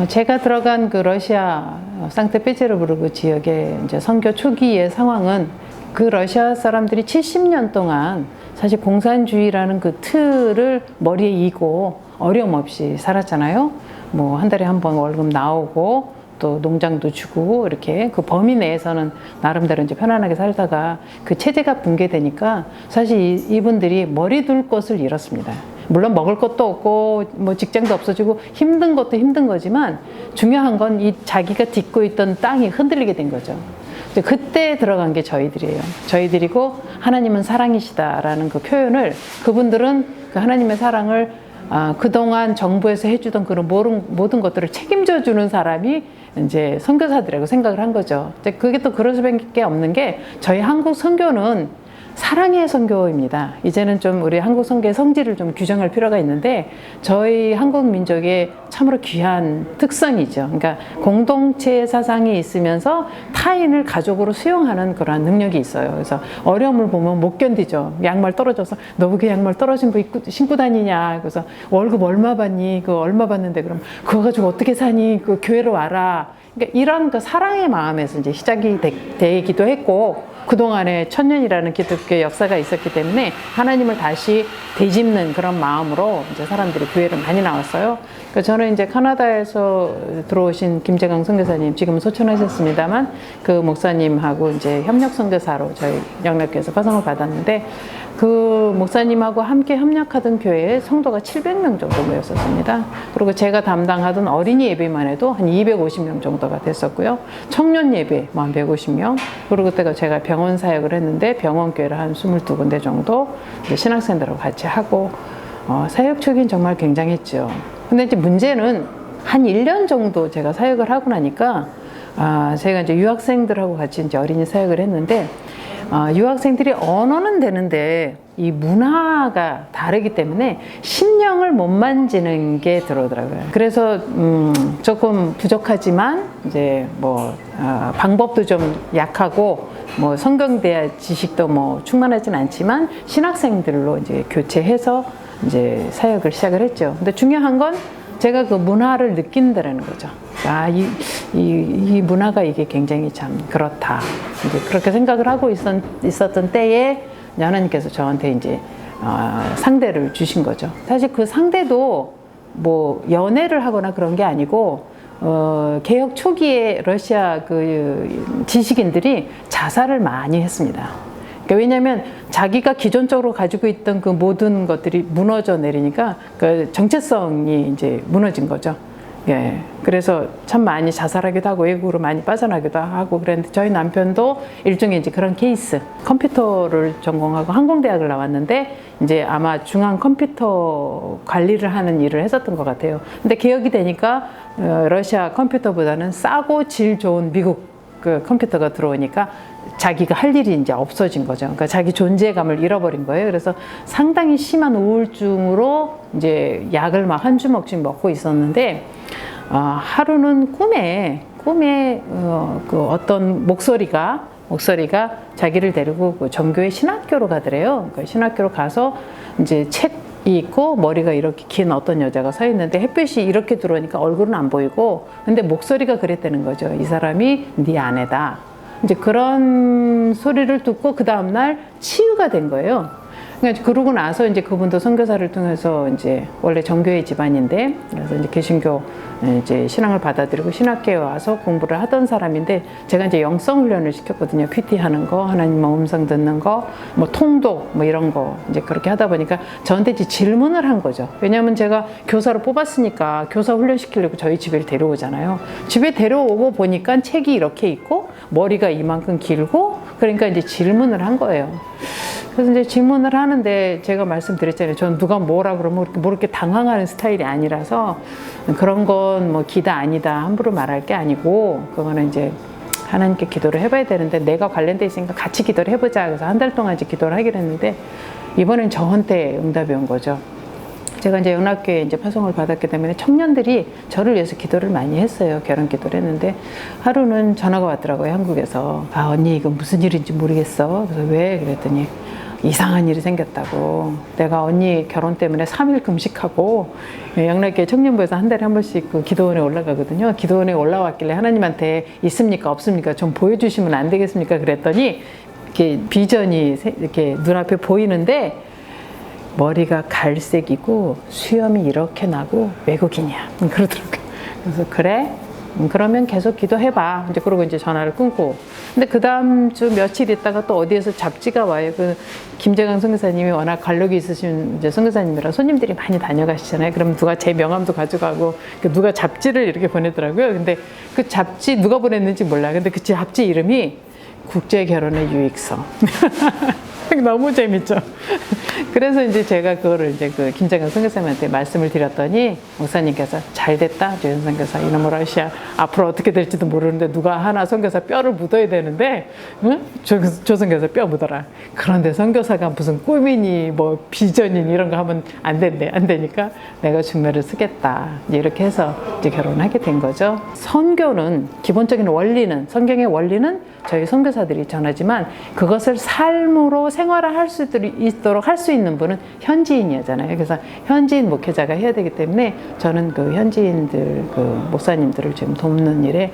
제가 들어간 그 러시아 상트페테르부르크 지역의 이제 선교 초기의 상황은 그 러시아 사람들이 70년 동안 사실 공산주의라는 그 틀을 머리에 이고 어려움 없이 살았잖아요. 뭐 한 달에 한 번 월급 나오고 또 농장도 주고 이렇게 그 범위 내에서는 나름대로 이제 편안하게 살다가 그 체제가 붕괴되니까 사실 이분들이 머리 둘 곳을 잃었습니다. 물론 먹을 것도 없고 뭐 직장도 없어지고 힘든 것도 힘든 거지만 중요한 건 이 자기가 딛고 있던 땅이 흔들리게 된 거죠. 그때 들어간 게 저희들이에요. 저희들이고 하나님은 사랑이시다라는 그 표현을 그분들은 그 하나님의 사랑을 그동안 정부에서 해주던 그런 모든 것들을 책임져 주는 사람이 이제 선교사들이라고 생각을 한 거죠. 그게 또 그럴 수밖에 없는 게 저희 한국 선교는 사랑의 선교입니다. 이제는 좀 우리 한국 선교의 성질을 좀 규정할 필요가 있는데 저희 한국 민족의 참으로 귀한 특성이죠. 그러니까 공동체 사상이 있으면서 타인을 가족으로 수용하는 그런 능력이 있어요. 그래서 어려움을 보면 못 견디죠. 양말 떨어져서 너 왜 그 양말 떨어진 거 신고 다니냐. 그래서 월급 얼마 받니? 그거 얼마 받는데 그럼 그거 가지고 어떻게 사니? 그 교회로 와라. 그러니까 이런 그 사랑의 마음에서 이제 시작이 되기도 했고 그동안에 천년이라는 기독교의 역사가 있었기 때문에 하나님을 다시 되짚는 그런 마음으로 이제 사람들이 교회를 많이 나왔어요. 그러니까 저는 이제 카나다에서 들어오신 김재강 선교사님, 지금은 소천하셨습니다만 그 목사님하고 이제 협력 선교사로 저희 영락교에서 파송을 받았는데 그 목사님하고 함께 협력하던 교회에 성도가 700명 정도 모였었습니다. 그리고 제가 담당하던 어린이 예배만 해도 한 250명 정도가 됐었고요. 청년 예배 한 150명. 그리고 그때가 제가 병원 사역을 했는데 병원 교회를 한 22군데 정도 신학생들하고 같이 하고 사역 초기는 정말 굉장했죠. 근데 이제 문제는 한 1년 정도 제가 사역을 하고 나니까 제가 이제 유학생들하고 같이 이제 어린이 사역을 했는데 유학생들이 언어는 되는데 이 문화가 다르기 때문에 심령을 못 만지는 게 들어오더라고요. 그래서 조금 부족하지만 이제 뭐 방법도 좀 약하고 뭐 성경 대화 지식도 뭐 충만하진 않지만 신학생들로 이제 교체해서 이제 사역을 시작을 했죠. 근데 중요한 건 제가 그 문화를 느낀다라는 거죠. 이 문화가 이게 굉장히 참 그렇다. 이제 그렇게 생각을 하고 있었던 때에 하나님께서 저한테 이제 상대를 주신 거죠. 사실 그 상대도 뭐 연애를 하거나 그런 게 아니고 개혁 초기에 러시아 그 지식인들이 자살을 많이 했습니다. 그러니까 왜냐하면 자기가 기존적으로 가지고 있던 그 모든 것들이 무너져 내리니까 그 정체성이 이제 무너진 거죠. 예. 그래서 참 많이 자살하기도 하고 외국으로 많이 빠져나기도 하고 그랬는데 저희 남편도 일종의 이제 그런 케이스. 컴퓨터를 전공하고 항공대학을 나왔는데 이제 아마 중앙 컴퓨터 관리를 하는 일을 했었던 것 같아요. 근데 개혁이 되니까 러시아 컴퓨터보다는 싸고 질 좋은 미국 그 컴퓨터가 들어오니까 자기가 할 일이 이제 없어진 거죠. 그러니까 자기 존재감을 잃어버린 거예요. 그래서 상당히 심한 우울증으로 이제 약을 막 한 주먹씩 먹고 있었는데 하루는 꿈에 그 어떤 목소리가 자기를 데리고 그 전교의 신학교로 가더래요. 그러니까 신학교로 가서 이제 책이 있고 머리가 이렇게 긴 어떤 여자가 서 있는데 햇빛이 이렇게 들어오니까 얼굴은 안 보이고 근데 목소리가 그랬다는 거죠. 이 사람이 네 아내다. 이제 그런 소리를 듣고 그 다음날 치유가 된 거예요. 그러니까 그러고 나서 이제 그분도 선교사를 통해서 이제 원래 정교회 집안인데 그래서 이제 개신교 이제 신앙을 받아들이고 신학교에 와서 공부를 하던 사람인데 제가 이제 영성 훈련을 시켰거든요. PT 하는 거, 하나님 음성 듣는 거, 뭐 통독 뭐 이런 거 이제 그렇게 하다 보니까 저한테 이제 질문을 한 거죠. 왜냐하면 제가 교사로 뽑았으니까 교사 훈련 시키려고 저희 집에 데려오잖아요. 집에 데려오고 보니까 책이 이렇게 있고 머리가 이만큼 길고 그러니까 이제 질문을 한 거예요. 그래서 이제 질문을 하는데 제가 말씀드렸잖아요. 전 누가 뭐라 그러면 뭐 이렇게 당황하는 스타일이 아니라서 그런 건 뭐 기다 아니다 함부로 말할 게 아니고 그거는 이제 하나님께 기도를 해봐야 되는데 내가 관련돼 있으니까 같이 기도를 해보자. 그래서 한 달 동안 이제 기도를 하기로 했는데 이번엔 저한테 응답이 온 거죠. 제가 이제 연합교회에 이제 파송을 받았기 때문에 청년들이 저를 위해서 기도를 많이 했어요. 결혼 기도를 했는데 하루는 전화가 왔더라고요. 한국에서. 언니 이거 무슨 일인지 모르겠어. 그래서 왜? 그랬더니 이상한 일이 생겼다고. 내가 언니 결혼 때문에 3일 금식하고 영락교회 청년부에서 한 달에 한 번씩 그 기도원에 올라가거든요. 기도원에 올라왔길래 하나님한테 있습니까 없습니까 좀 보여주시면 안 되겠습니까 그랬더니 이렇게 비전이 이렇게 눈앞에 보이는데 머리가 갈색이고 수염이 이렇게 나고 외국인이야 그러더라고요. 그래서 그래? 그러면 계속 기도해봐. 이제 그러고 이제 전화를 끊고. 근데 그 다음 주 며칠 있다가 또 어디에서 잡지가 와요. 그 김재강 선교사님이 워낙 관록이 있으신 이제 선교사님이라 손님들이 많이 다녀가시잖아요. 그럼 누가 제 명함도 가져가고 누가 잡지를 이렇게 보내더라고요. 근데 그 잡지 누가 보냈는지 몰라. 근데 그 잡지 이름이 국제결혼의 유익서. 너무 재밌죠. 그래서 이제 제가 그거를 이제 그 김재강 선교사님한테 말씀을 드렸더니 목사님께서 잘 됐다 조현 선교사 이놈의 러시아 앞으로 어떻게 될지도 모르는데 누가 하나 선교사 뼈를 묻어야 되는데 응? 조 선교사 뼈 묻어라. 그런데 선교사가 무슨 꿈이니 뭐 비전이니 이런 거 하면 안 된대. 안 되니까 내가 중매를 쓰겠다. 이렇게 해서 이제 결혼하게 된 거죠. 선교는 기본적인 원리는 성경의 원리는 저희 선교사들이 전하지만 그것을 삶으로 생활을 할 수 있도록 할 수 있는 분은 현지인이잖아요. 그래서 현지인 목회자가 해야 되기 때문에 저는 그 현지인들 그 목사님들을 지금 돕는 일에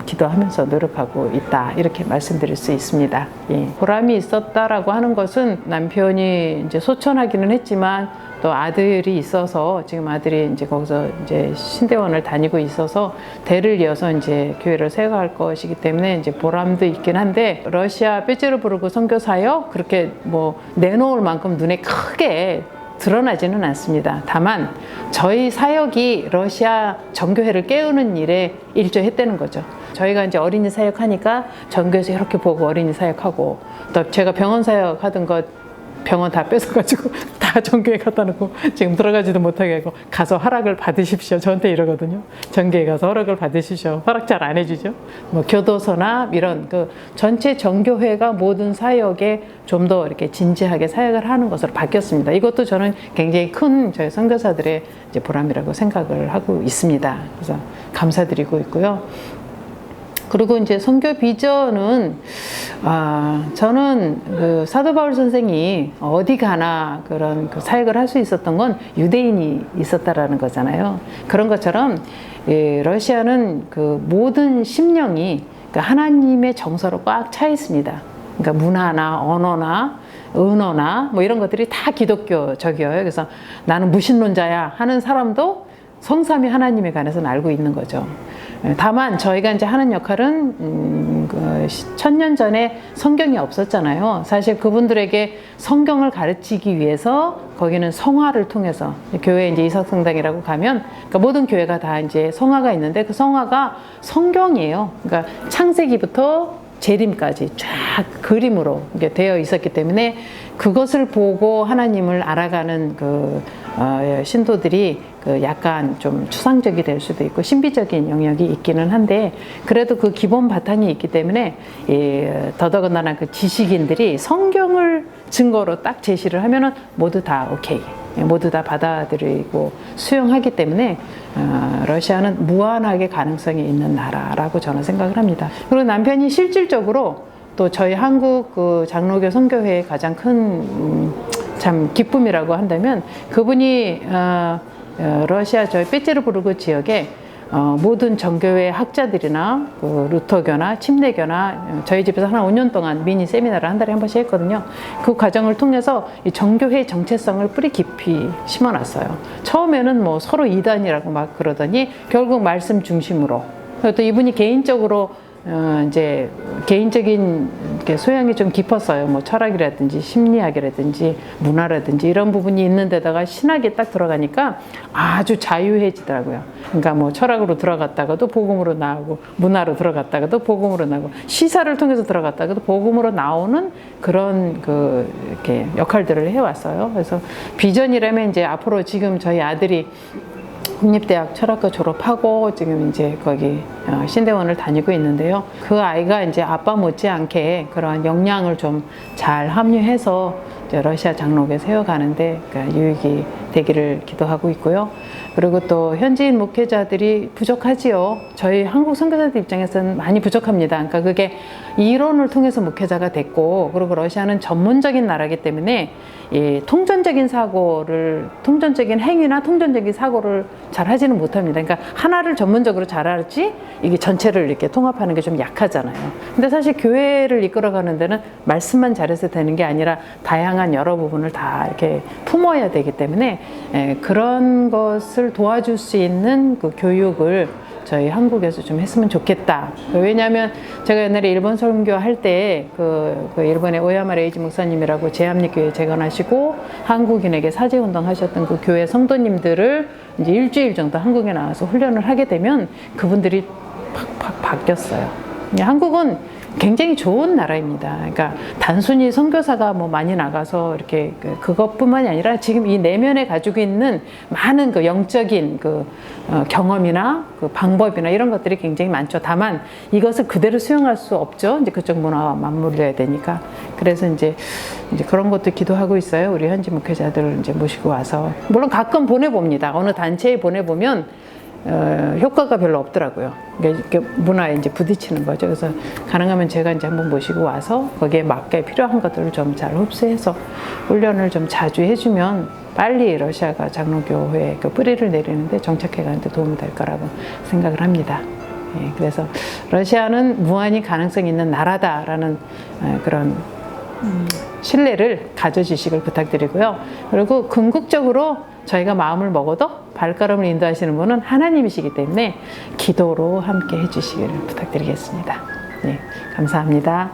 기도하면서 노력하고 있다 이렇게 말씀드릴 수 있습니다. 예. 보람이 있었다라고 하는 것은 남편이 이제 소천하기는 했지만 또 아들이 있어서 지금 아들이 이제 거기서 이제 신대원을 다니고 있어서 대를 이어서 이제 교회를 세워갈 것이기 때문에 이제 보람도 있긴 한데 러시아 삐지르부르크 선교 사역 그렇게 뭐 내놓을 만큼 눈에 크게 드러나지는 않습니다. 다만 저희 사역이 러시아 전교회를 깨우는 일에 일조했다는 거죠. 저희가 이제 어린이 사역하니까 전교에서 이렇게 보고 어린이 사역하고 또 제가 병원 사역하던 것 병원 다 뺏어가지고 다 전교회 갖다 놓고 지금 들어가지도 못하게 하고 가서 허락을 받으십시오. 저한테 이러거든요. 전교회 가서 허락을 받으십시오. 허락 잘 안 해주죠. 뭐 교도소나 이런 그 전체 전교회가 모든 사역에 좀 더 이렇게 진지하게 사역을 하는 것으로 바뀌었습니다. 이것도 저는 굉장히 큰 저희 선교사들의 이제 보람이라고 생각을 하고 있습니다. 그래서 감사드리고 있고요. 그리고 이제 선교 비전은 저는 그 사도 바울 선생이 어디 가나 그런 그 사역을 할 수 있었던 건 유대인이 있었다라는 거잖아요. 그런 것처럼 러시아는 그 모든 심령이 하나님의 정서로 꽉 차 있습니다. 그러니까 문화나 언어나 은어나 뭐 이런 것들이 다 기독교적이에요. 그래서 나는 무신론자야 하는 사람도 성삼위 하나님에 관해서는 알고 있는 거죠. 다만 저희가 이제 하는 역할은 1000년 전에 성경이 없었잖아요. 사실 그분들에게 성경을 가르치기 위해서 거기는 성화를 통해서 교회 이제 이삭성당이라고 가면 그러니까 모든 교회가 다 이제 성화가 있는데 그 성화가 성경이에요. 그러니까 창세기부터 재림까지 쫙 그림으로 되어 있었기 때문에 그것을 보고 하나님을 알아가는 신도들이 약간 좀 추상적이 될 수도 있고 신비적인 영역이 있기는 한데 그래도 그 기본 바탕이 있기 때문에 더더군다나 그 지식인들이 성경을 증거로 딱 제시를 하면은 모두 다 오케이. 모두 다 받아들이고 수용하기 때문에 러시아는 무한하게 가능성이 있는 나라라고 저는 생각을 합니다. 그리고 남편이 실질적으로 또 저희 한국 그 장로교 선교회의 가장 큰 참 기쁨이라고 한다면 그분이 러시아 저희 삐지르부르크 지역에 모든 정교회 학자들이나 그 루터교나 침례교나 저희 집에서 한 5년 동안 미니 세미나를 한 달에 한 번씩 했거든요. 그 과정을 통해서 이 정교회 정체성을 뿌리 깊이 심어놨어요. 처음에는 뭐 서로 이단이라고 막 그러더니 결국 말씀 중심으로 또 이분이 개인적으로 이제 개인적인 소양이 좀 깊었어요. 뭐 철학이라든지 심리학이라든지 문화라든지 이런 부분이 있는 데다가 신학에 딱 들어가니까 아주 자유해지더라고요. 그러니까 뭐 철학으로 들어갔다가도 복음으로 나오고 문화로 들어갔다가도 복음으로 나오고 시사를 통해서 들어갔다가도 복음으로 나오는 그런 이렇게 역할들을 해왔어요. 그래서 비전이라면 이제 앞으로 지금 저희 아들이 국립대학 철학과 졸업하고 지금 이제 거기 신대원을 다니고 있는데요. 그 아이가 이제 아빠 못지않게 그런 역량을 좀 잘 함유해서 이제 러시아 장로교에 세워가는데 유익이 되기를 기도하고 있고요. 그리고 또 현지인 목회자들이 부족하지요. 저희 한국 선교사들 입장에서는 많이 부족합니다. 그러니까 그게 이론을 통해서 목회자가 됐고, 그리고 러시아는 전문적인 나라이기 때문에 이 통전적인 행위나 통전적인 사고를 잘 하지는 못합니다. 그러니까 하나를 전문적으로 잘 할지 이게 전체를 이렇게 통합하는 게 좀 약하잖아요. 근데 사실 교회를 이끌어가는 데는 말씀만 잘해서 되는 게 아니라 다양한 여러 부분을 다 이렇게 품어야 되기 때문에 그런 것을 도와줄 수 있는 그 교육을 저희 한국에서 좀 했으면 좋겠다. 왜냐하면 제가 옛날에 일본 선교할 때 그 일본의 오야마 레이지 목사님이라고 제합리교회 재건하시고 한국인에게 사제운동 하셨던 그 교회 성도님들을 이제 일주일 정도 한국에 나와서 훈련을 하게 되면 그분들이 팍팍 바뀌었어요. 한국은 굉장히 좋은 나라입니다. 그러니까 단순히 선교사가 뭐 많이 나가서 이렇게 그것뿐만이 아니라 지금 이 내면에 가지고 있는 많은 그 영적인 그 경험이나 그 방법이나 이런 것들이 굉장히 많죠. 다만 이것을 그대로 수용할 수 없죠. 이제 그쪽 문화와 맞물려야 되니까. 그래서 이제 그런 것도 기도하고 있어요. 우리 현지 목회자들을 이제 모시고 와서. 물론 가끔 보내봅니다. 어느 단체에 보내보면 효과가 별로 없더라고요. 이게 문화에 이제 부딪히는 거죠. 그래서 가능하면 제가 이제 한번 모시고 와서 거기에 맞게 필요한 것들을 좀 잘 흡수해서 훈련을 좀 자주 해주면 빨리 러시아가 장로교회의 그 뿌리를 내리는데 정착해 가는데 도움이 될 거라고 생각을 합니다. 그래서 러시아는 무한히 가능성 있는 나라다라는 그런 신뢰를 가져주시길 부탁드리고요. 그리고 궁극적으로 저희가 마음을 먹어도 발걸음을 인도하시는 분은 하나님이시기 때문에 기도로 함께 해주시기를 부탁드리겠습니다. 네, 감사합니다.